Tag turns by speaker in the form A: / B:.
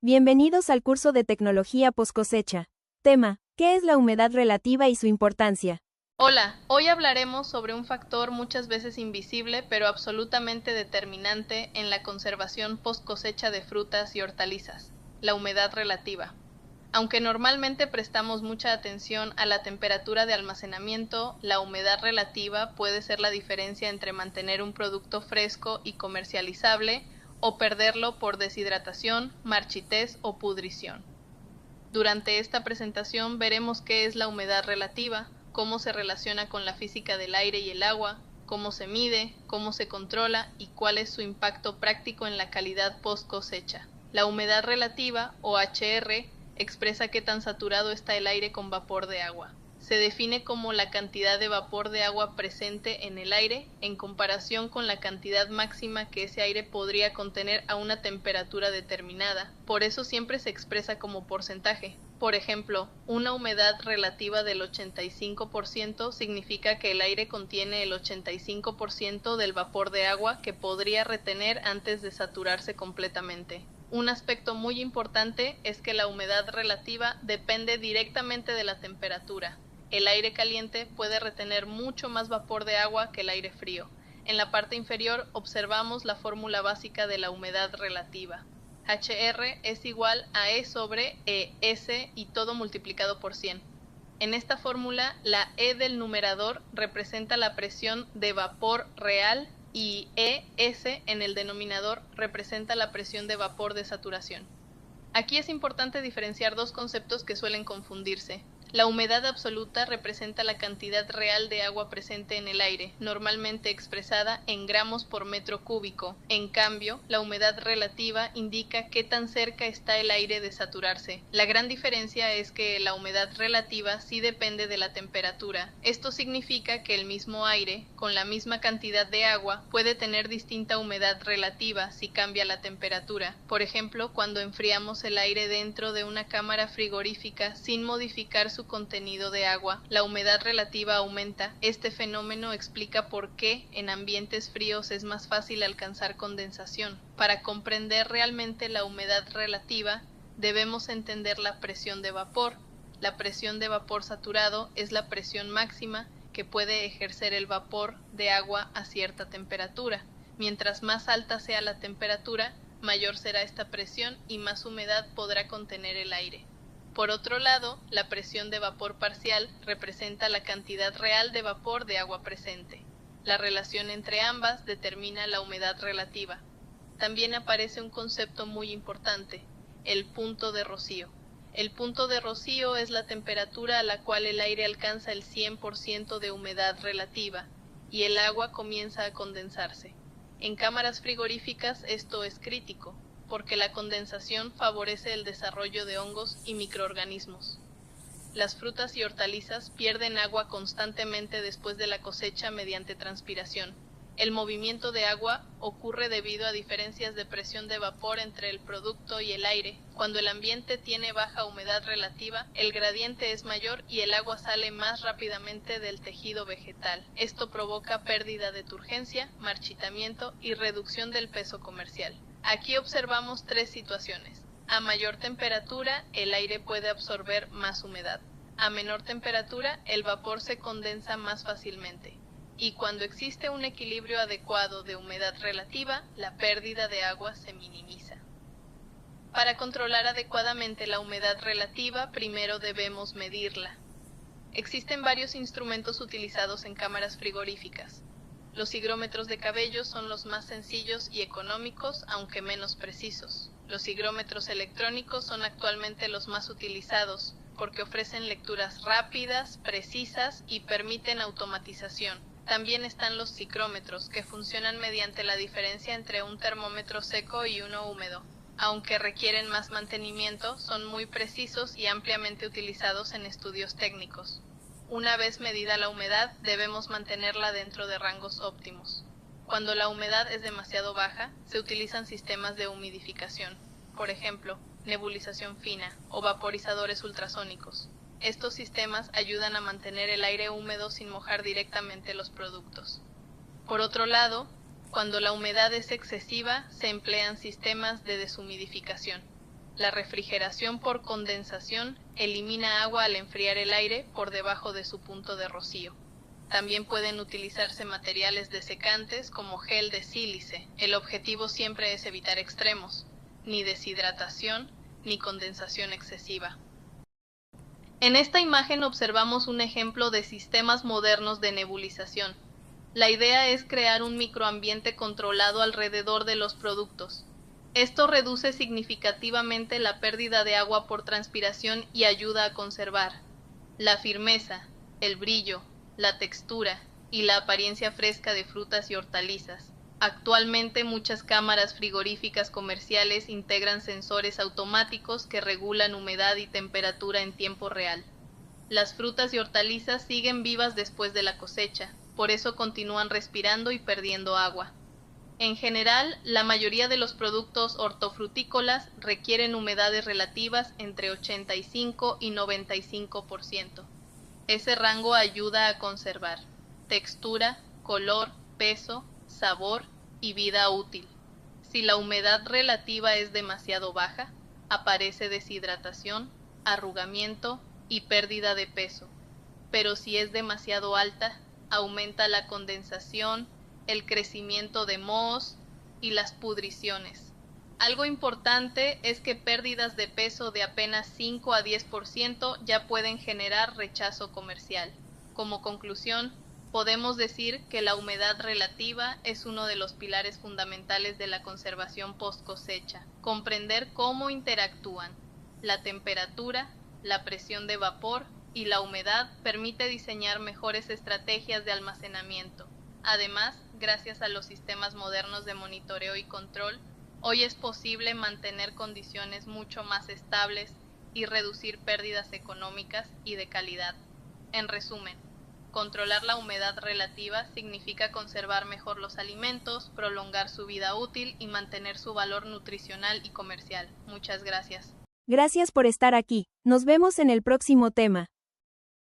A: Bienvenidos al curso de Tecnología Post-Cosecha. Tema: ¿qué es la humedad relativa y su importancia?
B: Hola, hoy hablaremos sobre un factor muchas veces invisible pero absolutamente determinante en la conservación post-cosecha de frutas y hortalizas, la humedad relativa. Aunque normalmente prestamos mucha atención a la temperatura de almacenamiento, la humedad relativa puede ser la diferencia entre mantener un producto fresco y comercializable o perderlo por deshidratación, marchitez o pudrición. Durante esta presentación veremos qué es la humedad relativa, cómo se relaciona con la física del aire y el agua, cómo se mide, cómo se controla y cuál es su impacto práctico en la calidad post cosecha. La humedad relativa, o HR, expresa qué tan saturado está el aire con vapor de agua. Se define como la cantidad de vapor de agua presente en el aire en comparación con la cantidad máxima que ese aire podría contener a una temperatura determinada. Por eso siempre se expresa como porcentaje. Por ejemplo, una humedad relativa del 85% significa que el aire contiene el 85% del vapor de agua que podría retener antes de saturarse completamente. Un aspecto muy importante es que la humedad relativa depende directamente de la temperatura. El aire caliente puede retener mucho más vapor de agua que el aire frío. En la parte inferior observamos la fórmula básica de la humedad relativa. HR es igual a E sobre ES y todo multiplicado por 100. En esta fórmula, la E del numerador representa la presión de vapor real y ES en el denominador representa la presión de vapor de saturación. Aquí es importante diferenciar dos conceptos que suelen confundirse. La humedad absoluta representa la cantidad real de agua presente en el aire, normalmente expresada en gramos por metro cúbico. En cambio, la humedad relativa indica qué tan cerca está el aire de saturarse. La gran diferencia es que la humedad relativa sí depende de la temperatura. Esto significa que el mismo aire, con la misma cantidad de agua, puede tener distinta humedad relativa si cambia la temperatura. Por ejemplo, cuando enfriamos el aire dentro de una cámara frigorífica sin modificar su contenido de agua, la humedad relativa aumenta. Este fenómeno explica por qué en ambientes fríos es más fácil alcanzar condensación. Para comprender realmente la humedad relativa, debemos entender la presión de vapor. La presión de vapor saturado es la presión máxima que puede ejercer el vapor de agua a cierta temperatura. Mientras más alta sea la temperatura, mayor será esta presión y más humedad podrá contener el aire. Por otro lado, la presión de vapor parcial representa la cantidad real de vapor de agua presente. La relación entre ambas determina la humedad relativa. También aparece un concepto muy importante, el punto de rocío. El punto de rocío es la temperatura a la cual el aire alcanza el 100% de humedad relativa y el agua comienza a condensarse. En cámaras frigoríficas esto es crítico, porque la condensación favorece el desarrollo de hongos y microorganismos. Las frutas y hortalizas pierden agua constantemente después de la cosecha mediante transpiración. El movimiento de agua ocurre debido a diferencias de presión de vapor entre el producto y el aire. Cuando el ambiente tiene baja humedad relativa, el gradiente es mayor y el agua sale más rápidamente del tejido vegetal. Esto provoca pérdida de turgencia, marchitamiento y reducción del peso comercial. Aquí observamos tres situaciones. A mayor temperatura, el aire puede absorber más humedad. A menor temperatura, el vapor se condensa más fácilmente. Y cuando existe un equilibrio adecuado de humedad relativa, la pérdida de agua se minimiza. Para controlar adecuadamente la humedad relativa, primero debemos medirla. Existen varios instrumentos utilizados en cámaras frigoríficas. Los higrómetros de cabello son los más sencillos y económicos, aunque menos precisos. Los higrómetros electrónicos son actualmente los más utilizados, porque ofrecen lecturas rápidas, precisas y permiten automatización. También están los psicrómetros, que funcionan mediante la diferencia entre un termómetro seco y uno húmedo. Aunque requieren más mantenimiento, son muy precisos y ampliamente utilizados en estudios técnicos. Una vez medida la humedad, debemos mantenerla dentro de rangos óptimos. Cuando la humedad es demasiado baja, se utilizan sistemas de humidificación, por ejemplo, nebulización fina o vaporizadores ultrasónicos. Estos sistemas ayudan a mantener el aire húmedo sin mojar directamente los productos. Por otro lado, cuando la humedad es excesiva, se emplean sistemas de deshumidificación. La refrigeración por condensación elimina agua al enfriar el aire por debajo de su punto de rocío. También pueden utilizarse materiales desecantes como gel de sílice. El objetivo siempre es evitar extremos, ni deshidratación, ni condensación excesiva. En esta imagen observamos un ejemplo de sistemas modernos de nebulización. La idea es crear un microambiente controlado alrededor de los productos. Esto reduce significativamente la pérdida de agua por transpiración y ayuda a conservar la firmeza, el brillo, la textura y la apariencia fresca de frutas y hortalizas. Actualmente muchas cámaras frigoríficas comerciales integran sensores automáticos que regulan humedad y temperatura en tiempo real. Las frutas y hortalizas siguen vivas después de la cosecha, por eso continúan respirando y perdiendo agua. En general, la mayoría de los productos hortofrutícolas requieren humedades relativas entre 85 y 95%. Ese rango ayuda a conservar textura, color, peso, sabor y vida útil. Si la humedad relativa es demasiado baja, aparece deshidratación, arrugamiento y pérdida de peso. Pero si es demasiado alta, aumenta la condensación, el crecimiento de mohos y las pudriciones. Algo importante es que pérdidas de peso de apenas 5 a 10% ya pueden generar rechazo comercial. Como conclusión, podemos decir que la humedad relativa es uno de los pilares fundamentales de la conservación post cosecha. Comprender cómo interactúan la temperatura, la presión de vapor y la humedad permite diseñar mejores estrategias de almacenamiento. Además, gracias a los sistemas modernos de monitoreo y control, hoy es posible mantener condiciones mucho más estables y reducir pérdidas económicas y de calidad. En resumen, controlar la humedad relativa significa conservar mejor los alimentos, prolongar su vida útil y mantener su valor nutricional y comercial. Muchas gracias.
A: Gracias por estar aquí. Nos vemos en el próximo tema.